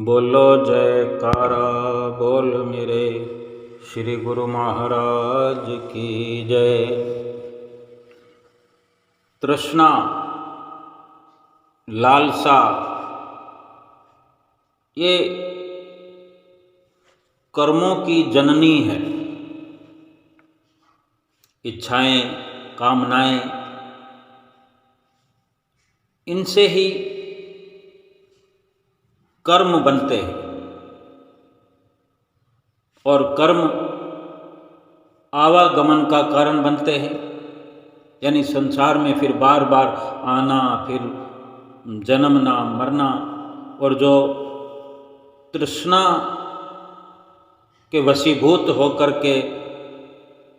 बोलो जयकारा बोल मेरे श्री गुरु महाराज की जय। तृष्णा, लालसा, ये कर्मों की जननी है। इच्छाएं, कामनाएं, इनसे ही कर्म बनते हैं और कर्म आवागमन का कारण बनते हैं। यानी संसार में फिर बार बार आना, फिर जन्मना, मरना। और जो तृष्णा के वशीभूत होकर के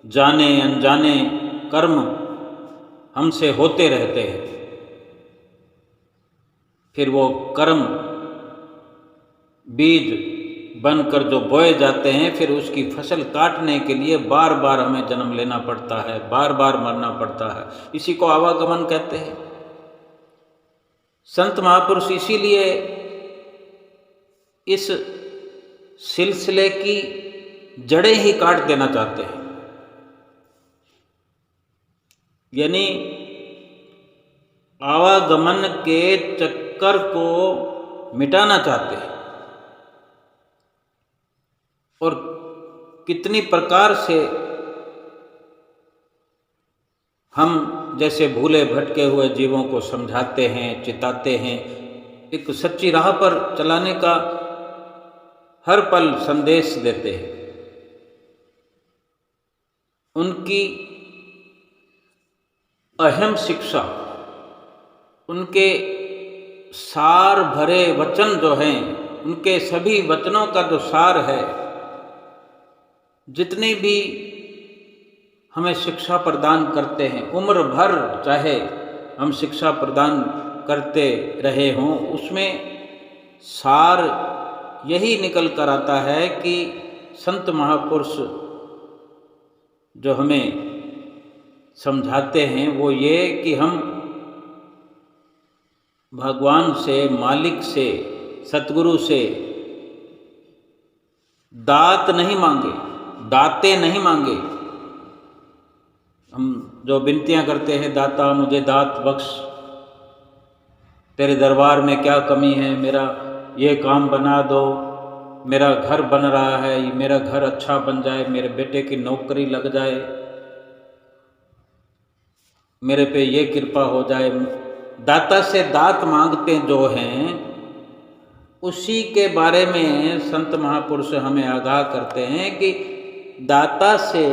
जाने अनजाने कर्म हमसे होते रहते हैं, फिर वो कर्म बीज बनकर जो बोए जाते हैं, फिर उसकी फसल काटने के लिए बार बार हमें जन्म लेना पड़ता है, बार बार मरना पड़ता है। इसी को आवागमन कहते हैं। संत महापुरुष इसीलिए इस सिलसिले की जड़ें ही काट देना चाहते हैं। यानी आवागमन के चक्कर को मिटाना चाहते हैं। और कितनी प्रकार से हम जैसे भूले भटके हुए जीवों को समझाते हैं, चिताते हैं, एक सच्ची राह पर चलाने का हर पल संदेश देते हैं। उनकी अहम शिक्षा, उनके सार भरे वचन जो हैं, उनके सभी वचनों का जो सार है, जितनी भी हमें शिक्षा प्रदान करते हैं, उम्र भर चाहे हम शिक्षा प्रदान करते रहे हों, उसमें सार यही निकल कर आता है कि संत महापुरुष जो हमें समझाते हैं वो ये कि हम भगवान से, मालिक से, सतगुरु से दात नहीं मांगे, दाते नहीं मांगे। हम जो विनतियां करते हैं, दाता मुझे दात बख्श, तेरे दरबार में क्या कमी है, मेरा ये काम बना दो, मेरा घर बन रहा है, मेरा घर अच्छा बन जाए, मेरे बेटे की नौकरी लग जाए, मेरे पे ये कृपा हो जाए। दाता से दात मांगते जो हैं, उसी के बारे में संत महापुरुष हमें आगाह करते हैं कि दाता से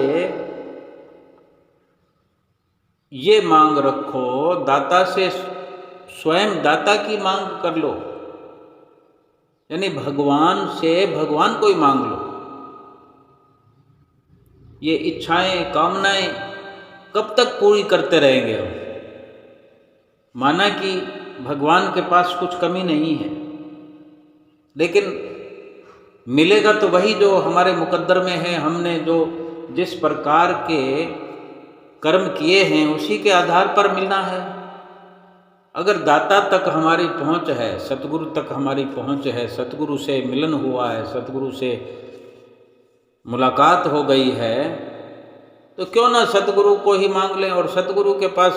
ये मांग रखो, दाता से स्वयं दाता की मांग कर लो। यानी भगवान से भगवान को ही मांग लो। ये इच्छाएं, कामनाएं कब तक पूरी करते रहेंगे हम? माना कि भगवान के पास कुछ कमी नहीं है, लेकिन मिलेगा तो वही जो हमारे मुकद्दर में है। हमने जो जिस प्रकार के कर्म किए हैं, उसी के आधार पर मिलना है। अगर दाता तक हमारी पहुंच है, सतगुरु तक हमारी पहुंच है, सतगुरु से मिलन हुआ है, सतगुरु से मुलाकात हो गई है, तो क्यों ना सतगुरु को ही मांग लें। और सतगुरु के पास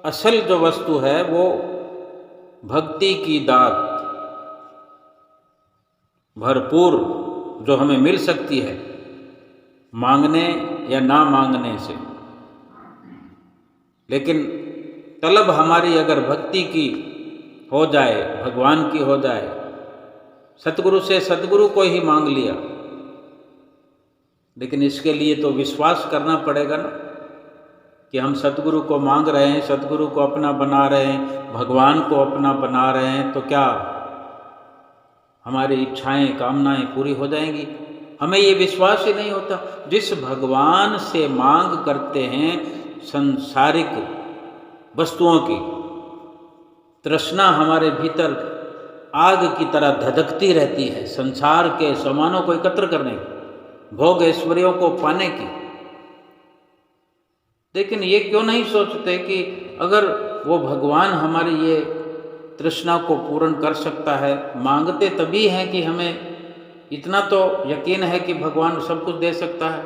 असल जो वस्तु है वो भक्ति की दात भरपूर जो हमें मिल सकती है, मांगने या ना मांगने से। लेकिन तलब हमारी अगर भक्ति की हो जाए, भगवान की हो जाए, सतगुरु से सतगुरु को ही मांग लिया। लेकिन इसके लिए तो विश्वास करना पड़ेगा ना कि हम सतगुरु को मांग रहे हैं, सतगुरु को अपना बना रहे हैं, भगवान को अपना बना रहे हैं, तो क्या हमारी इच्छाएं, कामनाएं पूरी हो जाएंगी? हमें ये विश्वास ही नहीं होता। जिस भगवान से मांग करते हैं सांसारिक वस्तुओं की, तृष्णा हमारे भीतर आग की तरह धधकती रहती है, संसार के सामानों को एकत्र करने की, भोग ऐश्वर्यों को पाने की। लेकिन ये क्यों नहीं सोचते कि अगर वो भगवान हमारी ये तृष्णा को पूर्ण कर सकता है। मांगते तभी हैं कि हमें इतना तो यकीन है कि भगवान सब कुछ दे सकता है।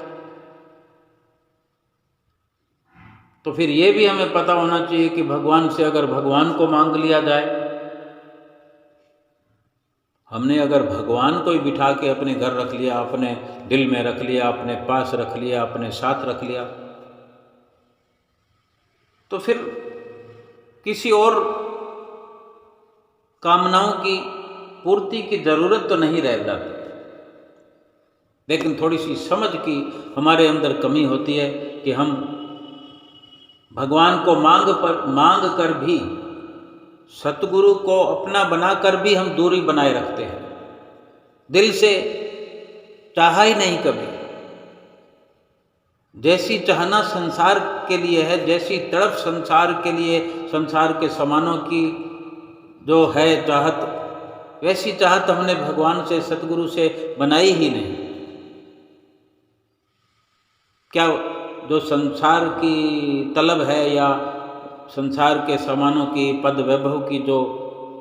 तो फिर ये भी हमें पता होना चाहिए कि भगवान से अगर भगवान को मांग लिया जाए, हमने अगर भगवान को ही बिठा के अपने घर रख लिया, अपने दिल में रख लिया, अपने पास रख लिया, अपने साथ रख लिया, तो फिर किसी और कामनाओं की पूर्ति की जरूरत तो नहीं रह जाती। लेकिन थोड़ी सी समझ की हमारे अंदर कमी होती है कि हम भगवान को मांग कर भी, सतगुरु को अपना बनाकर भी हम दूरी बनाए रखते हैं, दिल से चाहा ही नहीं कभी। जैसी चाहना संसार के लिए है, जैसी तड़प संसार के लिए, संसार के सामानों की जो है चाहत, वैसी चाहत हमने भगवान से, सतगुरु से बनाई ही नहीं। क्या जो संसार की तलब है या संसार के सामानों की, पद वैभव की जो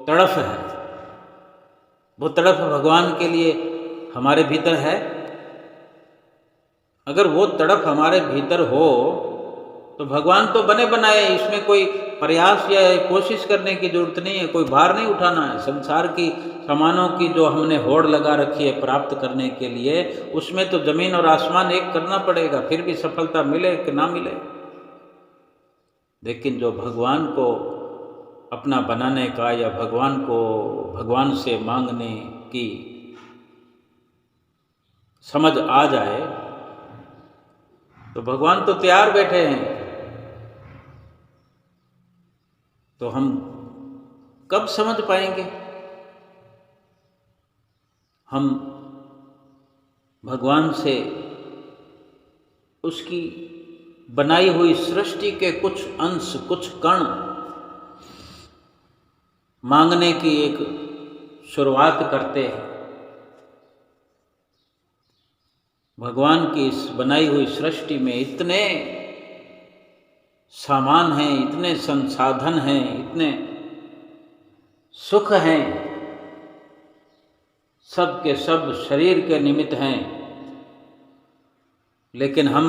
तड़फ है, वो तड़फ भगवान के लिए हमारे भीतर है? अगर वो तड़फ हमारे भीतर हो तो भगवान तो बने बनाए, इसमें कोई प्रयास या कोशिश करने की जरूरत नहीं है, कोई भार नहीं उठाना है। संसार की सामानों की जो हमने होड़ लगा रखी है प्राप्त करने के लिए, उसमें तो जमीन और आसमान एक करना पड़ेगा, फिर भी सफलता मिले कि ना मिले। लेकिन जो भगवान को अपना बनाने का या भगवान से मांगने की समझ आ जाए तो भगवान तो तैयार बैठे हैं। तो हम कब समझ पाएंगे? हम भगवान से उसकी बनाई हुई सृष्टि के कुछ अंश, कुछ कण मांगने की एक शुरुआत करते हैं। भगवान की इस बनाई हुई सृष्टि में इतने सामान हैं, इतने संसाधन हैं, इतने सुख हैं, सब के सब शरीर के निमित्त हैं। लेकिन हम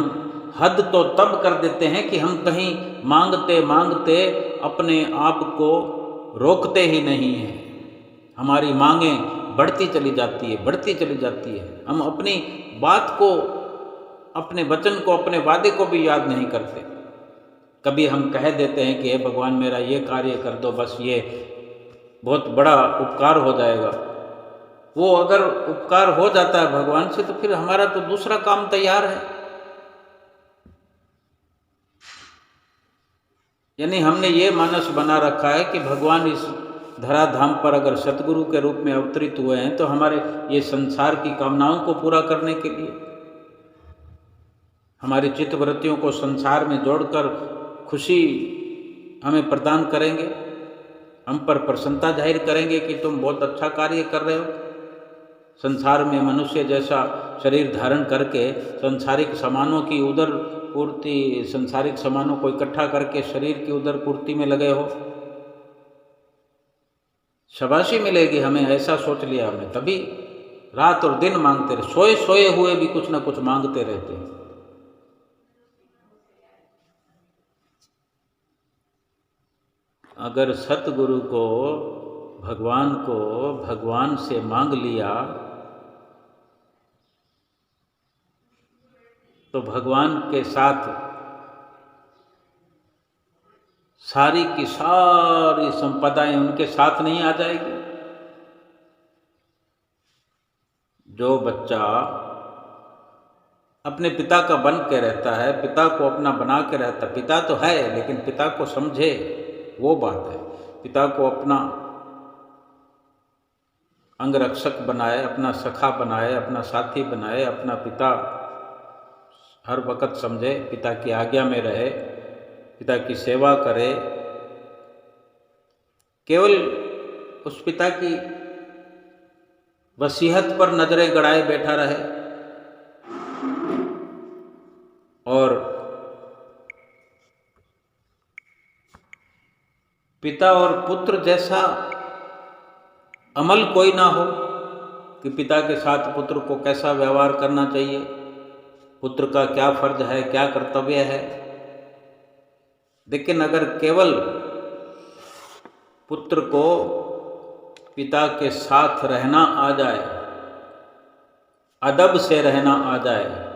हद तो तब कर देते हैं कि हम कहीं मांगते मांगते अपने आप को रोकते ही नहीं हैं। हमारी मांगें बढ़ती चली जाती है, बढ़ती चली जाती है। हम अपनी बात को, अपने वचन को, अपने वादे को भी याद नहीं करते। कभी हम कह देते हैं कि हे भगवान मेरा ये कार्य कर दो, बस ये बहुत बड़ा उपकार हो जाएगा। वो अगर उपकार हो जाता है भगवान से तो फिर हमारा तो दूसरा काम तैयार है। यानी हमने ये मानस बना रखा है कि भगवान इस धराधाम पर अगर सतगुरु के रूप में अवतरित हुए हैं तो हमारे ये संसार की कामनाओं को पूरा करने के लिए, हमारी चित्तवृत्तियों को संसार में जोड़कर खुशी हमें प्रदान करेंगे, हम पर प्रसन्नता जाहिर करेंगे कि तुम बहुत अच्छा कार्य कर रहे हो। संसार में मनुष्य जैसा शरीर धारण करके संसारिक सामानों की उदर पूर्ति, संसारिक सामानों को इकट्ठा करके शरीर की उदर पूर्ति में लगे हो, शाबाशी मिलेगी हमें, ऐसा सोच लिया हमने। तभी रात और दिन मांगते रहे, सोए सोए हुए भी कुछ ना कुछ मांगते रहते हैं। अगर सतगुरु को, भगवान से मांग लिया तो भगवान के साथ सारी की सारी संपदाएं उनके साथ नहीं आ जाएगी। जो बच्चा अपने पिता का बन के रहता है, पिता को अपना बना के रहता है, पिता तो है लेकिन पिता को समझे, वो बात है। पिता को अपना अंगरक्षक बनाए, अपना सखा बनाए, अपना साथी बनाए, अपना पिता हर वक्त समझे, पिता की आज्ञा में रहे, पिता की सेवा करे, केवल उस पिता की वसीयत पर नजरें गड़ाए बैठा रहे और पिता और पुत्र जैसा अमल कोई ना हो कि पिता के साथ पुत्र को कैसा व्यवहार करना चाहिए, पुत्र का क्या फर्ज है, क्या कर्तव्य है। लेकिन अगर केवल पुत्र को पिता के साथ रहना आ जाए, अदब से रहना आ जाए,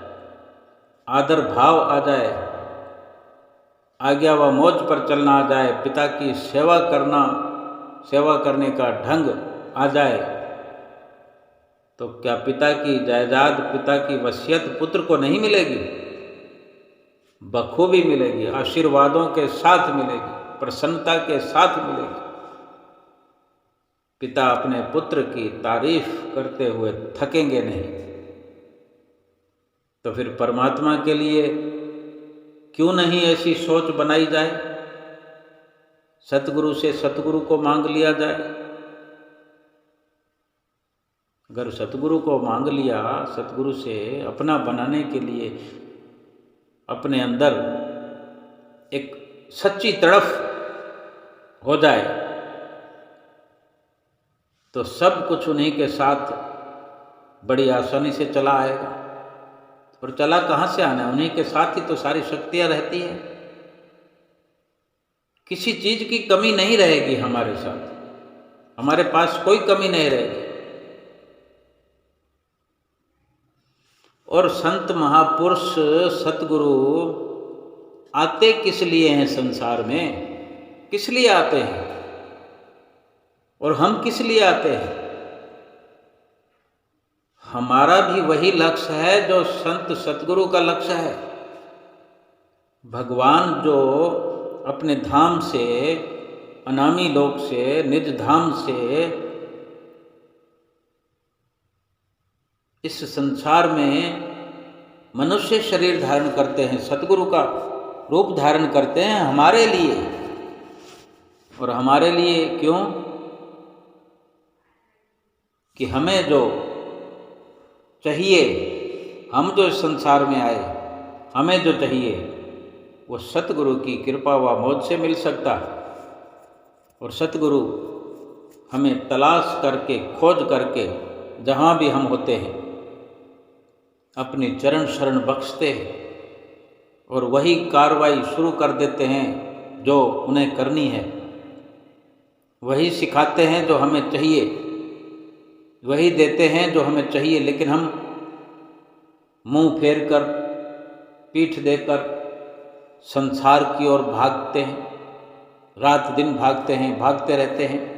आदर भाव आ जाए, आज्ञा व मौज पर चलना आ जाए, पिता की सेवा करने का ढंग आ जाए, तो क्या पिता की जायदाद, पिता की वसीयत पुत्र को नहीं मिलेगी? बखूबी मिलेगी, आशीर्वादों के साथ मिलेगी, प्रसन्नता के साथ मिलेगी। पिता अपने पुत्र की तारीफ करते हुए थकेंगे नहीं। तो फिर परमात्मा के लिए क्यों नहीं ऐसी सोच बनाई जाए, सतगुरु से सतगुरु को मांग लिया जाए। अगर सतगुरु को मांग लिया, सतगुरु से अपना बनाने के लिए अपने अंदर एक सच्ची तड़फ हो जाए, तो सब कुछ उन्हीं के साथ बड़ी आसानी से चला आएगा। और चला कहाँ से आना है? उन्हीं के साथ ही तो सारी शक्तियाँ रहती है। किसी चीज़ की कमी नहीं रहेगी हमारे साथ, हमारे पास कोई कमी नहीं रहेगी। और संत महापुरुष सतगुरु आते किस लिए हैं संसार में? किस लिए आते हैं? और हम किस लिए आते हैं? हमारा भी वही लक्ष्य है जो संत सतगुरु का लक्ष्य है। भगवान जो अपने धाम से, अनामी लोक से, निज धाम से इस संसार में मनुष्य शरीर धारण करते हैं, सतगुरु का रूप धारण करते हैं हमारे लिए। और हमारे लिए क्यों? कि हमें जो चाहिए, हम जो इस संसार में आए, हमें जो चाहिए वो सतगुरु की कृपा व मौज से मिल सकता। और सतगुरु हमें तलाश करके, खोज करके, जहाँ भी हम होते हैं अपनी चरण शरण बख्शते हैं और वही कार्रवाई शुरू कर देते हैं जो उन्हें करनी है। वही सिखाते हैं जो हमें चाहिए, वही देते हैं जो हमें चाहिए। लेकिन हम मुंह फेर कर, पीठ देकर संसार की ओर भागते हैं, रात दिन भागते हैं, भागते रहते हैं।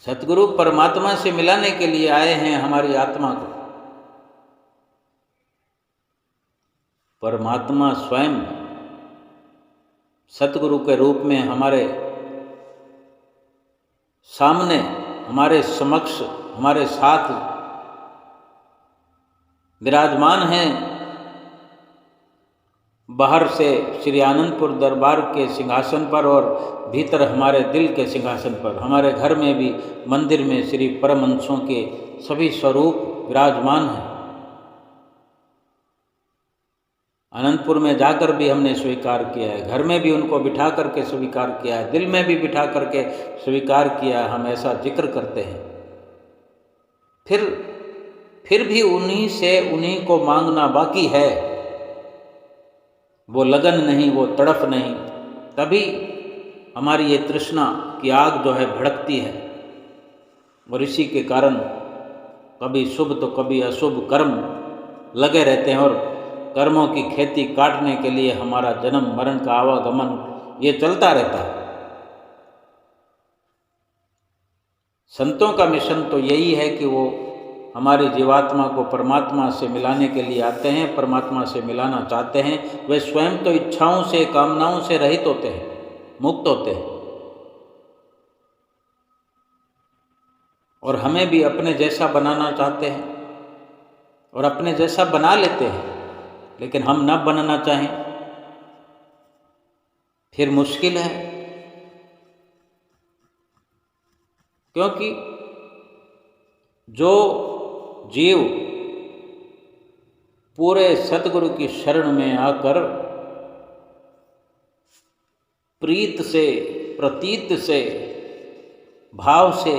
सतगुरु परमात्मा से मिलाने के लिए आए हैं हमारी आत्मा को। परमात्मा स्वयं सतगुरु के रूप में हमारे सामने, हमारे समक्ष, हमारे साथ विराजमान हैं। बाहर से श्री आनंदपुर दरबार के सिंहासन पर और भीतर हमारे दिल के सिंहासन पर, हमारे घर में भी, मंदिर में श्री परमहंसों के सभी स्वरूप विराजमान हैं। अनंतपुर में जाकर भी हमने स्वीकार किया है, घर में भी उनको बिठा करके स्वीकार किया है, दिल में भी बिठा करके स्वीकार किया है। हम ऐसा जिक्र करते हैं। फिर भी उन्हीं से उन्हीं को मांगना बाकी है। वो लगन नहीं, वो तड़फ नहीं, तभी हमारी ये तृष्णा की आग जो है भड़कती है। और इसी के कारण कभी शुभ तो कभी अशुभ कर्म लगे रहते हैं। और कर्मों की खेती काटने के लिए हमारा जन्म मरण का आवागमन ये चलता रहता है। संतों का मिशन तो यही है कि वो हमारी जीवात्मा को परमात्मा से मिलाने के लिए आते हैं, परमात्मा से मिलाना चाहते हैं। वे स्वयं तो इच्छाओं से, कामनाओं से रहित होते हैं, मुक्त होते हैं। और हमें भी अपने जैसा बनाना चाहते हैं और अपने जैसा बना लेते हैं। लेकिन हम न बनना चाहें फिर मुश्किल है। क्योंकि जो जीव पूरे सतगुरु की शरण में आकर प्रीत से प्रतीत से, भाव से,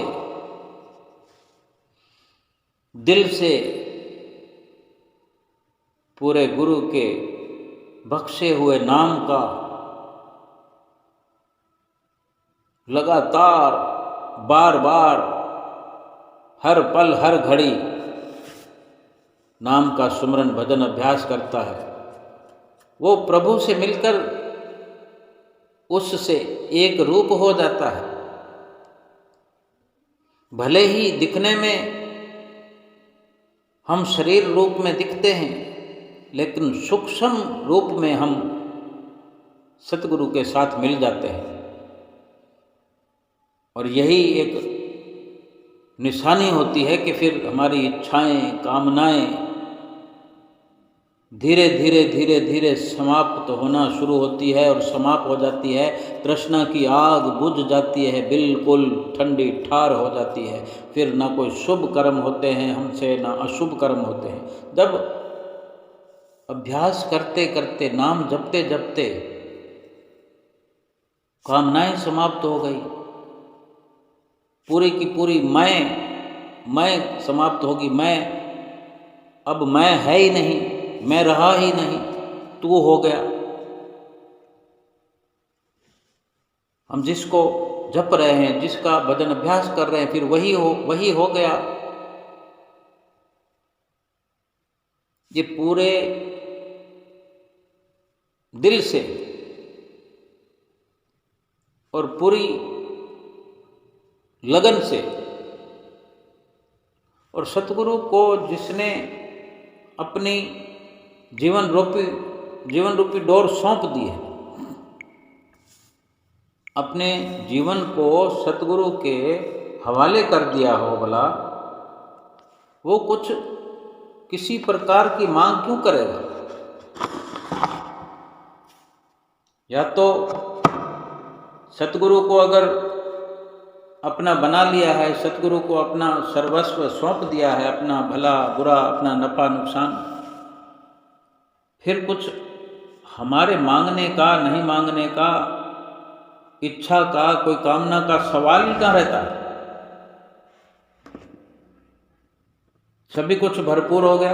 दिल से पूरे गुरु के बख्शे हुए नाम का लगातार बार बार हर पल हर घड़ी नाम का सुमरन भजन अभ्यास करता है, वो प्रभु से मिलकर उससे एक रूप हो जाता है। भले ही दिखने में हम शरीर रूप में दिखते हैं, लेकिन सूक्ष्म रूप में हम सतगुरु के साथ मिल जाते हैं। और यही एक निशानी होती है कि फिर हमारी इच्छाएं, कामनाएं धीरे धीरे धीरे धीरे समाप्त होना शुरू होती है और समाप्त हो जाती है। तृष्णा की आग बुझ जाती है, बिल्कुल ठंडी ठार हो जाती है। फिर ना कोई शुभ कर्म होते हैं हमसे, ना अशुभ कर्म होते हैं। जब अभ्यास करते करते, नाम जपते जपते कामनाएं समाप्त हो गई, पूरी की पूरी मैं समाप्त होगी। अब मैं है ही नहीं, मैं रहा ही नहीं, तू हो गया। हम जिसको जप रहे हैं, जिसका भजन अभ्यास कर रहे हैं, फिर वही हो गया। ये पूरे दिल से और पूरी लगन से, और सतगुरु को जिसने अपनी जीवन रूपी डोर सौंप दी है, अपने जीवन को सतगुरु के हवाले कर दिया हो, भला वो कुछ किसी प्रकार की मांग क्यों करेगा? या तो सतगुरु को अगर अपना बना लिया है, सतगुरु को अपना सर्वस्व सौंप दिया है, अपना भला बुरा, अपना नफा नुकसान, फिर कुछ हमारे मांगने का, नहीं मांगने का, इच्छा का, कोई कामना का सवाल ही कहाँ रहता है। सभी कुछ भरपूर हो गया।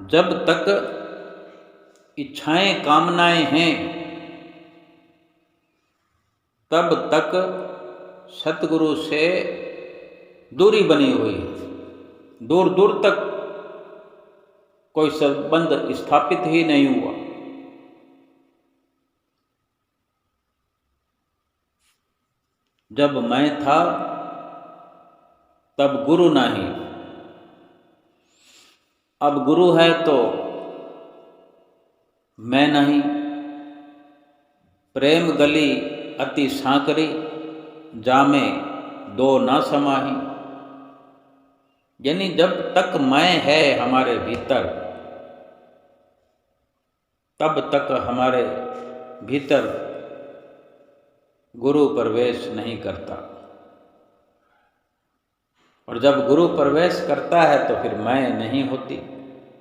जब तक इच्छाएं, कामनाएं हैं, तब तक सतगुरु से दूरी बनी हुई है। दूर दूर तक कोई संबंध स्थापित ही नहीं हुआ। जब मैं था तब गुरु नहीं, अब गुरु है तो मैं नहीं। प्रेम गली अति सांकरी, जामे दो ना समाही। यानी जब तक मैं है हमारे भीतर, तब तक हमारे भीतर गुरु प्रवेश नहीं करता। और जब गुरु प्रवेश करता है तो फिर मैं नहीं होती,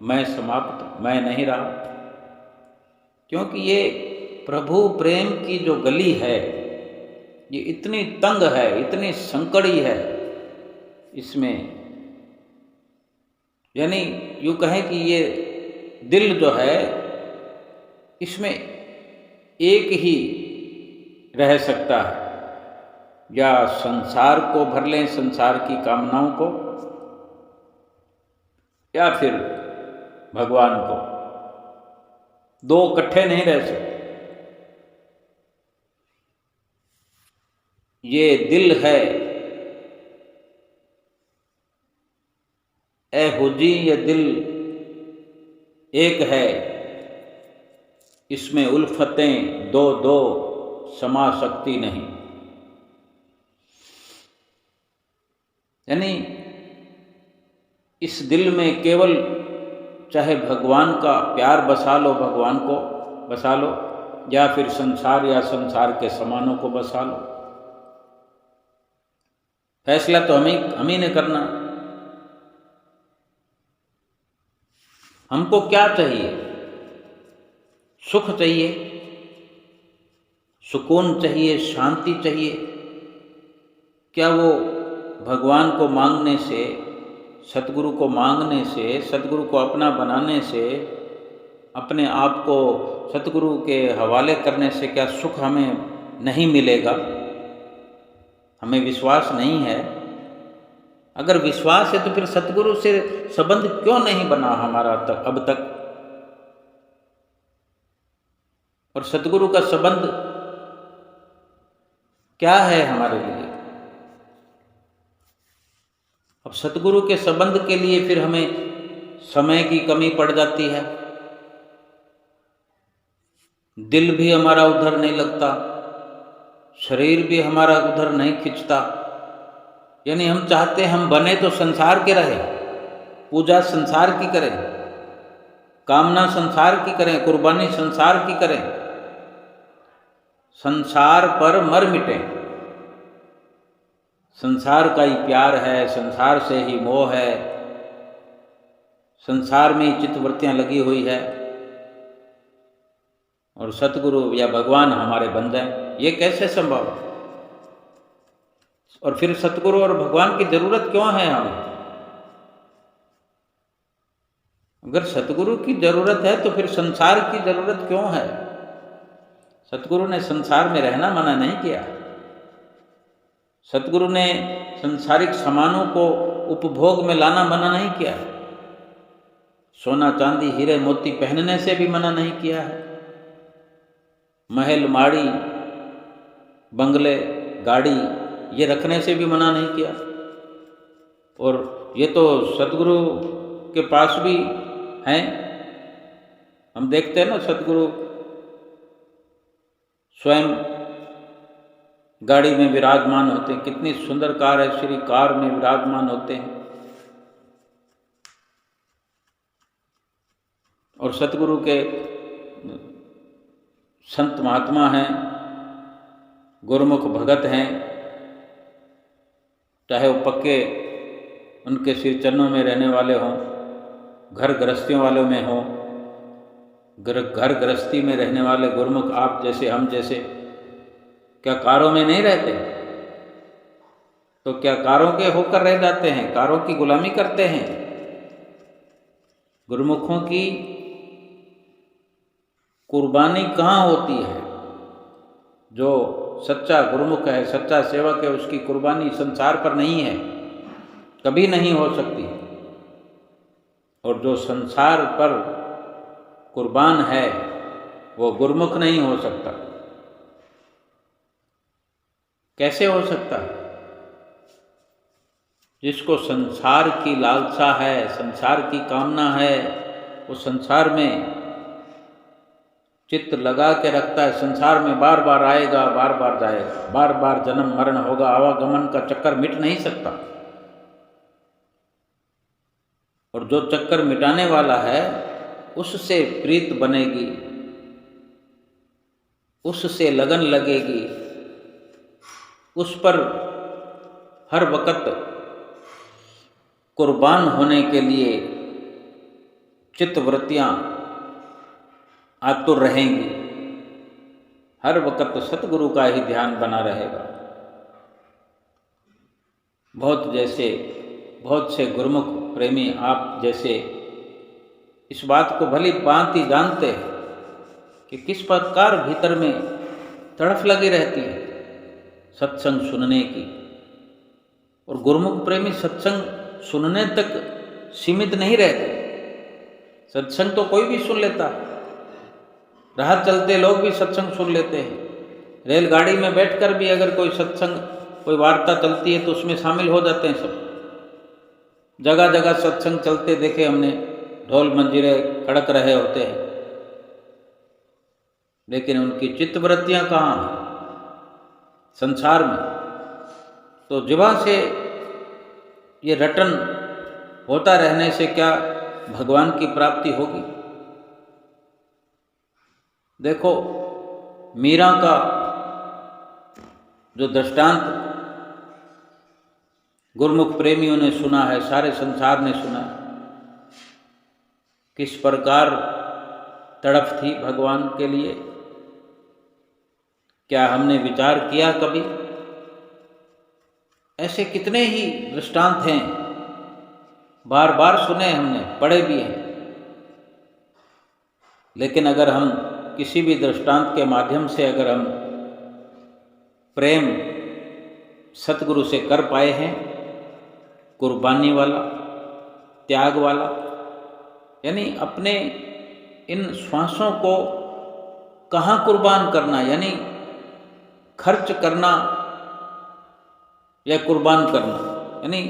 मैं समाप्त, मैं नहीं रहा। क्योंकि ये प्रभु प्रेम की जो गली है, ये इतनी तंग है, इतनी संकड़ी है। इसमें यानी यूँ कहें कि ये दिल जो है, इसमें एक ही रह सकता है। या संसार को भर लें, संसार की कामनाओं को, या फिर भगवान को। दो इकट्ठे नहीं रह सकते। ये दिल है, ए हुजी ये दिल एक है, इसमें उल्फतें दो दो समा सकती नहीं। यानी इस दिल में केवल चाहे भगवान का प्यार बसा लो, भगवान को बसा लो, या फिर संसार या संसार के समानों को बसा लो। फैसला तो हम ही ने करना। हमको क्या चाहिए? सुख चाहिए, सुकून चाहिए, शांति चाहिए, क्या वो भगवान को मांगने से, सतगुरु को मांगने से, सतगुरु को अपना बनाने से, अपने आप को सतगुरु के हवाले करने से क्या सुख हमें नहीं मिलेगा? हमें विश्वास नहीं है। अगर विश्वास है तो फिर सतगुरु से संबंध क्यों नहीं बना हमारा अब तक? और सतगुरु का संबंध क्या है हमारे लिए? अब सतगुरु के संबंध के लिए फिर हमें समय की कमी पड़ जाती है, दिल भी हमारा उधर नहीं लगता, शरीर भी हमारा उधर नहीं खिंचता। यानी हम चाहते हैं हम बने तो संसार के रहे, पूजा संसार की करें, कामना संसार की करें, कुर्बानी संसार की करें, संसार पर मर मिटे। संसार का ही प्यार है, संसार से ही मोह है, संसार में ही चित्तवृत्तियां लगी हुई है, और सतगुरु या भगवान हमारे बन जाए, ये कैसे संभव? और फिर सतगुरु और भगवान की जरूरत क्यों है हमें? अगर सतगुरु की जरूरत है तो फिर संसार की जरूरत क्यों है? सतगुरु ने संसार में रहना मना नहीं किया, सतगुरु ने संसारिक सामानों को उपभोग में लाना मना नहीं किया, सोना चांदी हीरे मोती पहनने से भी मना नहीं किया है, महल माड़ी बंगले गाड़ी ये रखने से भी मना नहीं किया। और ये तो सतगुरु के पास भी हैं, हम देखते हैं ना, सतगुरु स्वयं गाड़ी में विराजमान होते हैं, कितनी सुंदर कार है, श्री कार में विराजमान होते हैं। और सतगुरु के संत महात्मा हैं, गुरुमुख भगत हैं, चाहे वो पक्के उनके सिर चरणों में रहने वाले हों, घर गृहस्थियों वालों में हों, घर गृहस्थी में रहने वाले गुरुमुख आप जैसे हम जैसे, क्या कारों में नहीं रहते? तो क्या कारों के होकर रह जाते हैं, कारों की गुलामी करते हैं? गुरुमुखों की कुर्बानी कहाँ होती है? जो सच्चा गुरुमुख है, सच्चा सेवक है, उसकी कुर्बानी संसार पर नहीं है, कभी नहीं हो सकती। और जो संसार पर कुर्बान है वो गुरुमुख नहीं हो सकता। कैसे हो सकता? जिसको संसार की लालसा है, संसार की कामना है, वो संसार में चित्त लगा के रखता है, संसार में बार बार आएगा, बार बार जाएगा, बार बार जन्म मरण होगा, आवागमन का चक्कर मिट नहीं सकता। और जो चक्कर मिटाने वाला है उससे प्रीत बनेगी, उससे लगन लगेगी, उस पर हर वक्त कुर्बान होने के लिए चित्तवृत्तियां आतुर रहेंगी, हर वक्त सतगुरु का ही ध्यान बना रहेगा। बहुत से गुरुमुख प्रेमी आप जैसे इस बात को भली भांति जानते हैं कि किस प्रकार भीतर में तड़फ लगी रहती है सत्संग सुनने की। और गुरुमुख प्रेमी सत्संग सुनने तक सीमित नहीं रहते, सत्संग तो कोई भी सुन लेता, राह चलते लोग भी सत्संग सुन लेते हैं, रेलगाड़ी में बैठकर भी अगर कोई सत्संग, कोई वार्ता चलती है तो उसमें शामिल हो जाते हैं सब। जगह जगह सत्संग चलते देखे हमने, ढोल मंजीरे खड़क रहे होते हैं, लेकिन उनकी चित्तवृत्तियां कहाँ हैं? संसार में। तो जिह्वा से ये रटन होता रहने से क्या भगवान की प्राप्ति होगी? देखो, मीरा का जो दृष्टांत गुरुमुख प्रेमियों ने सुना है, सारे संसार ने सुना है, किस प्रकार तड़फ थी भगवान के लिए? क्या हमने विचार किया कभी? ऐसे कितने ही दृष्टांत हैं, बार बार सुने हमने, पढ़े भी हैं। लेकिन अगर हम किसी भी दृष्टांत के माध्यम से अगर हम प्रेम सतगुरु से कर पाए हैं, कुर्बानी वाला, त्याग वाला, यानी अपने इन श्वासों को कहाँ कुर्बान करना, यानी खर्च करना या कुर्बान करना, यानी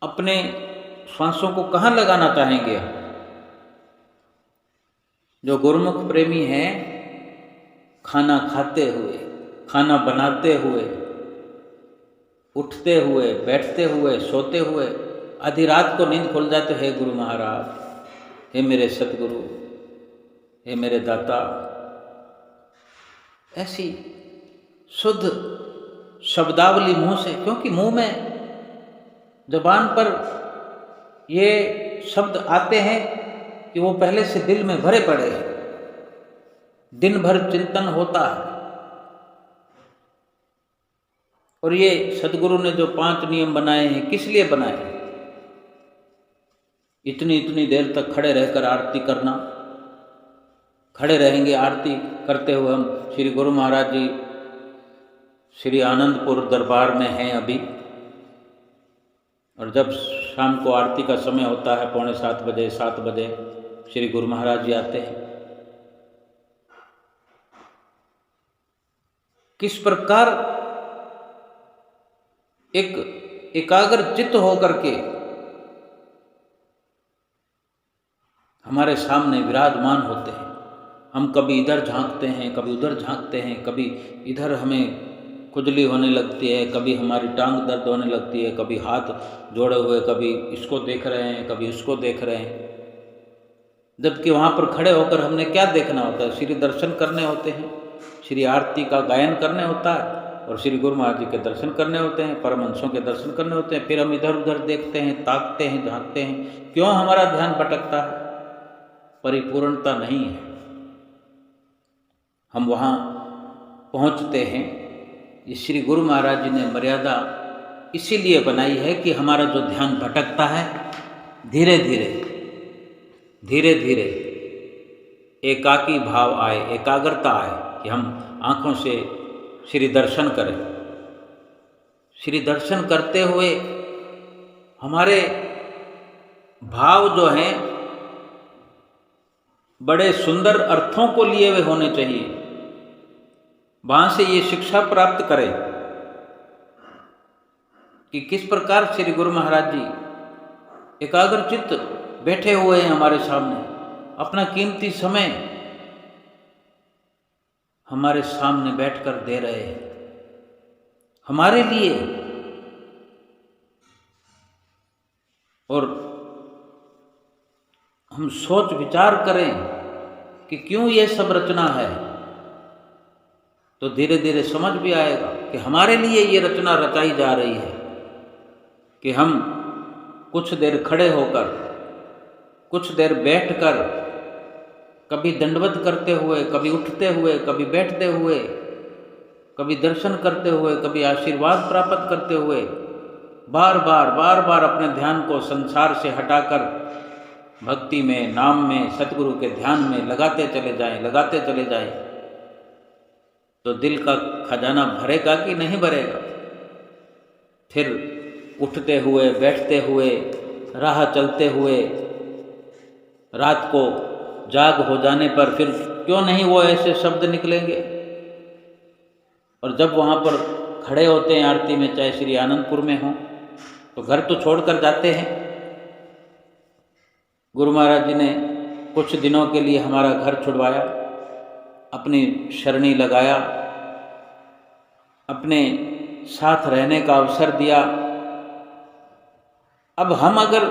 अपने श्वासों को कहाँ लगाना चाहेंगे हम? जो गुरुमुख प्रेमी हैं, खाना खाते हुए, खाना बनाते हुए, उठते हुए, बैठते हुए, सोते हुए, आधी रात को नींद खुल जाते, हे गुरु महाराज, हे मेरे सतगुरु, हे मेरे दाता, ऐसी शुद्ध शब्दावली मुंह से, क्योंकि मुंह में, जबान पर ये शब्द आते हैं कि वो पहले से दिल में भरे पड़े हैं, दिन भर चिंतन होता है। और ये सदगुरु ने जो 5 नियम बनाए हैं, किस लिए बनाए? इतनी इतनी देर तक खड़े रहकर आरती करना, खड़े रहेंगे आरती करते हुए हम। श्री गुरु महाराज जी श्री आनंदपुर दरबार में हैं अभी, और जब शाम को आरती का समय होता है 6:45 बजे, 7 बजे श्री गुरु महाराज जी आते हैं। किस प्रकार एक एकाग्र चित्त होकर के हमारे सामने विराजमान होते हैं। हम कभी इधर झांकते हैं, कभी उधर झांकते हैं, कभी इधर हमें खुजली होने लगती है, कभी हमारी टांग दर्द होने लगती है, कभी हाथ जोड़े हुए, कभी इसको देख रहे हैं, कभी उसको देख रहे हैं। जबकि वहाँ पर खड़े होकर हमने क्या देखना होता है? श्री दर्शन करने होते हैं, श्री आरती का गायन करने होता है, और श्री गुरु महाराज जी के दर्शन करने होते हैं, परमहंसों के दर्शन करने होते हैं। फिर हम इधर उधर देखते हैं, ताकते हैं, झांकते हैं। क्यों हमारा ध्यान भटकता है? परिपूर्णता नहीं है। हम वहाँ पहुँचते हैं। ये श्री गुरु महाराज जी ने मर्यादा इसीलिए बनाई है कि हमारा जो ध्यान भटकता है, धीरे धीरे धीरे धीरे एकाकी भाव आए, एकाग्रता आए, कि हम आँखों से श्री दर्शन करें। श्री दर्शन करते हुए हमारे भाव जो हैं बड़े सुंदर अर्थों को लिए हुए होने चाहिए। वहाँ से ये शिक्षा प्राप्त करें कि किस प्रकार श्री गुरु महाराज जी एकाग्र चित्त बैठे हुए हैं हमारे सामने, अपना कीमती समय हमारे सामने बैठकर दे रहे हैं हमारे लिए। और हम सोच विचार करें कि क्यों ये सब रचना है, तो धीरे धीरे समझ भी आएगा कि हमारे लिए ये रचना रचाई जा रही है कि हम कुछ देर खड़े होकर, कुछ देर बैठकर, कभी दंडवत करते हुए, कभी उठते हुए, कभी बैठते हुए, कभी दर्शन करते हुए, कभी आशीर्वाद प्राप्त करते हुए, बार बार अपने ध्यान को संसार से हटाकर भक्ति में, नाम में, सतगुरु के ध्यान में लगाते चले जाएं, तो दिल का खजाना भरेगा कि नहीं भरेगा? फिर उठते हुए, बैठते हुए, राह चलते हुए, रात को जाग हो जाने पर फिर क्यों नहीं वो ऐसे शब्द निकलेंगे? और जब वहाँ पर खड़े होते हैं आरती में, चाहे श्री आनंदपुर में हो, तो घर तो छोड़कर जाते हैं। गुरु महाराज जी ने कुछ दिनों के लिए हमारा घर छुड़वाया, अपनी शरणी लगाया, अपने साथ रहने का अवसर दिया। अब हम अगर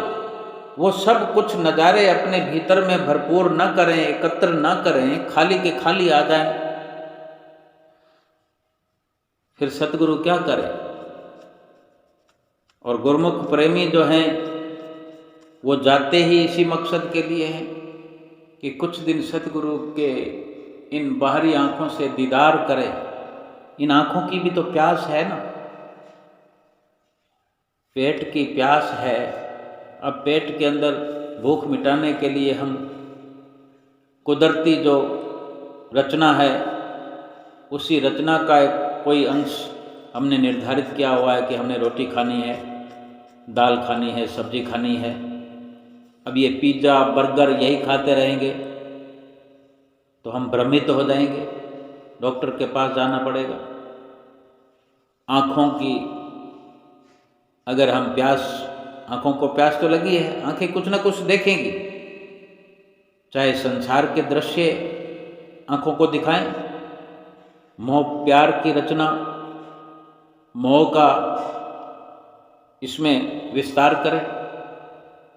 वो सब कुछ नज़ारे अपने भीतर में भरपूर न करें, एकत्र न करें, खाली के खाली आ जाएं, फिर सतगुरु क्या करें? और गुरुमुख प्रेमी जो हैं वो जाते ही इसी मकसद के लिए हैं कि कुछ दिन सतगुरु के इन बाहरी आँखों से दीदार करें। इन आँखों की भी तो प्यास है ना, पेट की प्यास है। अब पेट के अंदर भूख मिटाने के लिए हम कुदरती जो रचना है उसी रचना का एक कोई अंश हमने निर्धारित किया हुआ है कि हमने रोटी खानी है, दाल खानी है, सब्जी खानी है। अब ये पिज़्ज़ा बर्गर यही खाते रहेंगे तो हम भ्रमित हो जाएंगे, डॉक्टर के पास जाना पड़ेगा। आँखों की अगर हम आँखों को प्यास तो लगी है, आँखें कुछ ना कुछ देखेंगी, चाहे संसार के दृश्य आँखों को दिखाएं, मोह प्यार की रचना, मोह का इसमें विस्तार करें,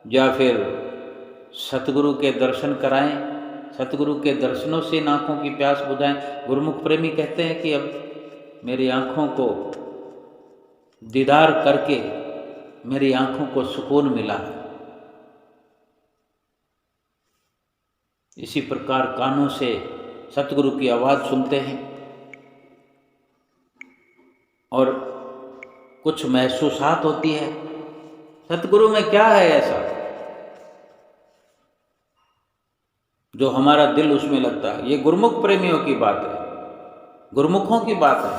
या फिर सतगुरु के दर्शन कराएं, सतगुरु के दर्शनों से इन आँखों की प्यास बुझाएं। गुरुमुख प्रेमी कहते हैं कि अब मेरी आँखों को दीदार करके मेरी आँखों को सुकून मिला। इसी प्रकार कानों से सतगुरु की आवाज़ सुनते हैं और कुछ महसूसात होती है। सतगुरु में क्या है ऐसा जो हमारा दिल उसमें लगता है? ये गुरुमुख प्रेमियों की बात है, गुरुमुखों की बात है।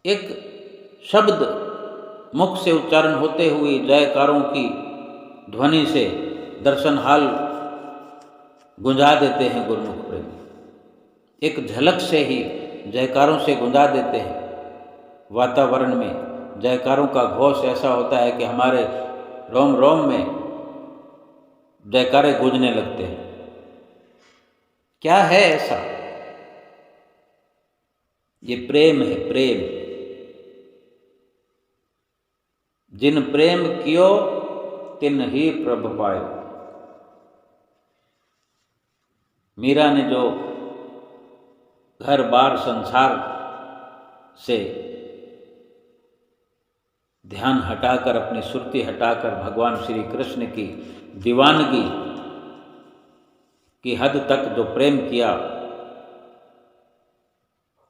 एक शब्द मुख से उच्चारण होते हुए जयकारों की ध्वनि से दर्शन हाल गुंजा देते हैं गुरुमुख प्रेमी। एक झलक से ही जयकारों से गुंजा देते हैं। वातावरण में जयकारों का घोष ऐसा होता है कि हमारे रोम रोम में जयकारे गूंजने लगते हैं। क्या है ऐसा? ये प्रेम है, प्रेम। जिन प्रेम कियो तिन ही प्रभ पायो। मीरा ने जो घर बार संसार से ध्यान हटाकर, अपनी सुरती हटाकर भगवान श्री कृष्ण की दीवानगी की हद तक जो प्रेम किया,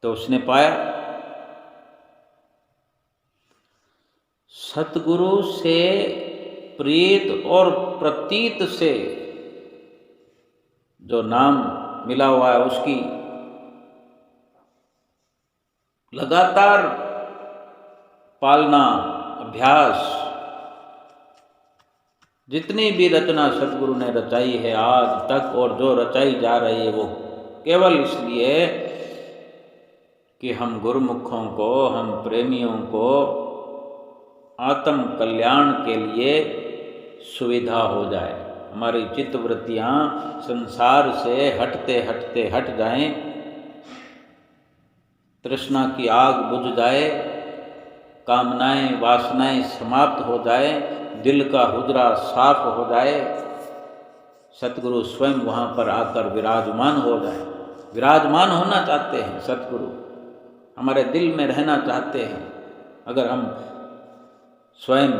तो उसने पाया सतगुरु से प्रीत और प्रतीत से जो नाम मिला हुआ है उसकी लगातार पालना, अभ्यास। जितनी भी रचना सतगुरु ने रचाई है आज तक और जो रचाई जा रही है, वो केवल इसलिए कि हम गुरुमुखों को, हम प्रेमियों को आत्म कल्याण के लिए सुविधा हो जाए, हमारी चित्तवृत्तियाँ संसार से हटते हटते हट जाएं, तृष्णा की आग बुझ जाए, कामनाएं वासनाएं समाप्त हो जाए, दिल का हुजरा साफ हो जाए, सतगुरु स्वयं वहाँ पर आकर विराजमान हो जाए। विराजमान होना चाहते हैं सतगुरु, हमारे दिल में रहना चाहते हैं। अगर हम स्वयं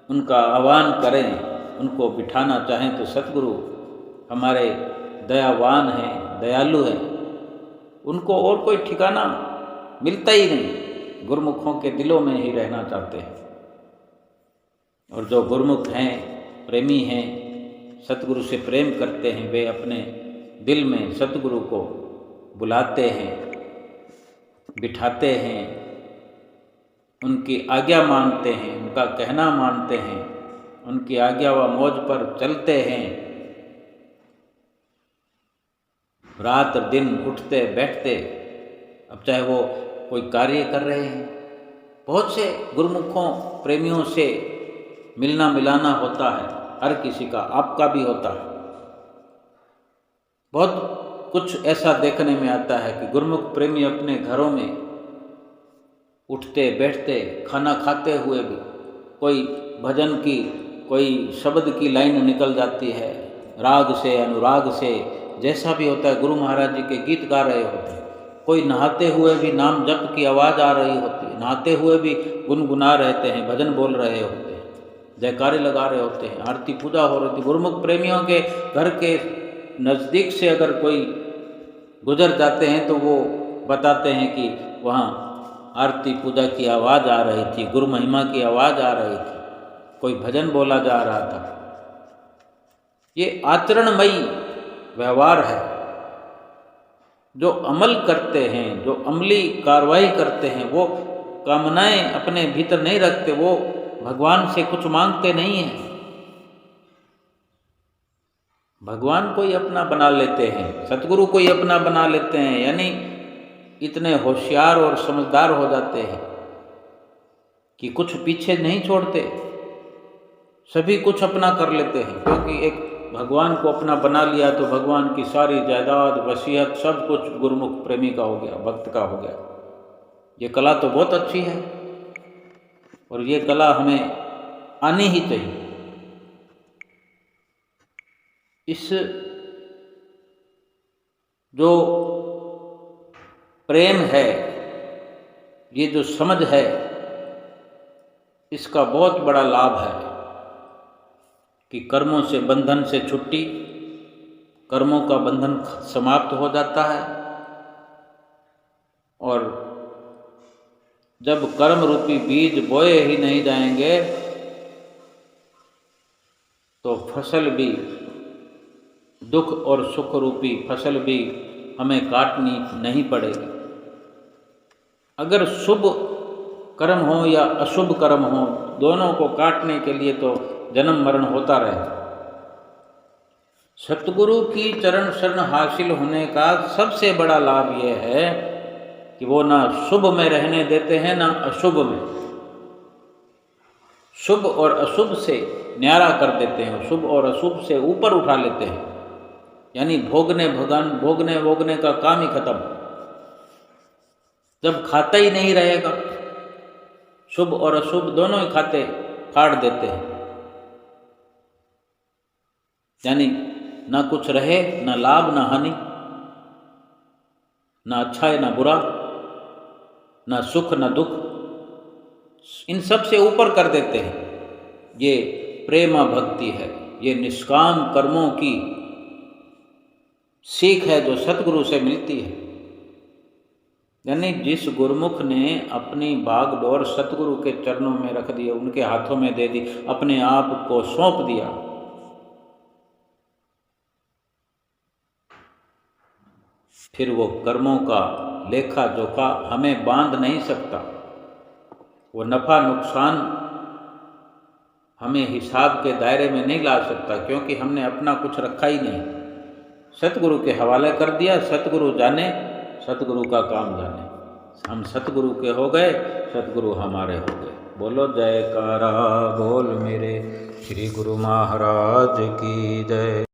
उनका आह्वान करें, उनको बिठाना चाहें, तो सतगुरु हमारे दयावान हैं, दयालु हैं। उनको और कोई ठिकाना मिलता ही नहीं, गुरुमुखों के दिलों में ही रहना चाहते हैं। और जो गुरुमुख हैं, प्रेमी हैं, सतगुरु से प्रेम करते हैं, वे अपने दिल में सतगुरु को बुलाते हैं, बिठाते हैं, उनकी आज्ञा मानते हैं, उनका कहना मानते हैं, उनकी आज्ञा व मौज पर चलते हैं। रात दिन उठते बैठते, अब चाहे वो कोई कार्य कर रहे हैं। बहुत से गुरुमुखों प्रेमियों से मिलना मिलाना होता है, हर किसी का, आपका भी होता है। बहुत कुछ ऐसा देखने में आता है कि गुरुमुख प्रेमी अपने घरों में उठते बैठते, खाना खाते हुए भी कोई भजन की, कोई शब्द की लाइन निकल जाती है, राग से, अनुराग से, जैसा भी होता है। गुरु महाराज जी के गीत गा रहे होते हैं, कोई नहाते हुए भी नाम जप की आवाज़ आ रही होती है, नहाते हुए भी गुनगुना रहते हैं, भजन बोल रहे होते हैं। जयकारे लगा रहे होते हैं, आरती पूजा हो रही थी। गुरुमुख प्रेमियों के घर के नज़दीक से अगर कोई गुजर जाते हैं तो वो बताते हैं कि वहाँ आरती पूजा की आवाज़ आ रही थी, गुरु महिमा की आवाज़ आ रही थी, कोई भजन बोला जा रहा था। ये आचरणमयी व्यवहार है। जो अमल करते हैं, जो अमली कार्रवाई करते हैं, वो कामनाएं अपने भीतर नहीं रखते, वो भगवान से कुछ मांगते नहीं हैं, भगवान को ही अपना बना लेते हैं, सतगुरु को ही अपना बना लेते हैं। यानी इतने होशियार और समझदार हो जाते हैं कि कुछ पीछे नहीं छोड़ते, सभी कुछ अपना कर लेते हैं। क्योंकि एक भगवान को अपना बना लिया तो भगवान की सारी जायदाद, वसीयत, सब कुछ गुरुमुख प्रेमी का हो गया, भक्त का हो गया। ये कला तो बहुत अच्छी है और ये कला हमें आनी ही चाहिए। इस जो प्रेम है, ये जो समझ है, इसका बहुत बड़ा लाभ है कि कर्मों से, बंधन से छुट्टी, कर्मों का बंधन समाप्त हो जाता है। और जब कर्म रूपी बीज बोए ही नहीं जाएंगे तो फसल भी, दुख और सुख रूपी फसल भी हमें काटनी नहीं पड़ेगी। अगर शुभ कर्म हो या अशुभ कर्म हो, दोनों को काटने के लिए तो जन्म मरण होता रहे। सतगुरु की चरण शरण हासिल होने का सबसे बड़ा लाभ यह है कि वो ना शुभ में रहने देते हैं, ना अशुभ में। शुभ और अशुभ से न्यारा कर देते हैं, शुभ और अशुभ से ऊपर उठा लेते हैं। यानी भोगने का काम ही खत्म। जब खाता ही नहीं रहेगा, शुभ और अशुभ दोनों ही खाते फाड़ देते हैं। यानी ना कुछ रहे, ना लाभ ना हानि, ना अच्छा है ना बुरा, ना सुख ना दुख, इन सब से ऊपर कर देते हैं। ये प्रेमा भक्ति है, ये निष्काम कर्मों की सीख है जो सतगुरु से मिलती है। यानी जिस गुरुमुख ने अपनी बागडोर सतगुरु के चरणों में रख दी, उनके हाथों में दे दी, अपने आप को सौंप दिया, फिर वो कर्मों का लेखा जोखा हमें बांध नहीं सकता। वो नफा नुकसान हमें हिसाब के दायरे में नहीं ला सकता, क्योंकि हमने अपना कुछ रखा ही नहीं, सतगुरु के हवाले कर दिया। सतगुरु जाने, सतगुरु का काम जाने। हम सतगुरु के हो गए, सतगुरु हमारे हो गए। बोलो जयकारा बोल मेरे श्री गुरु महाराज की जय।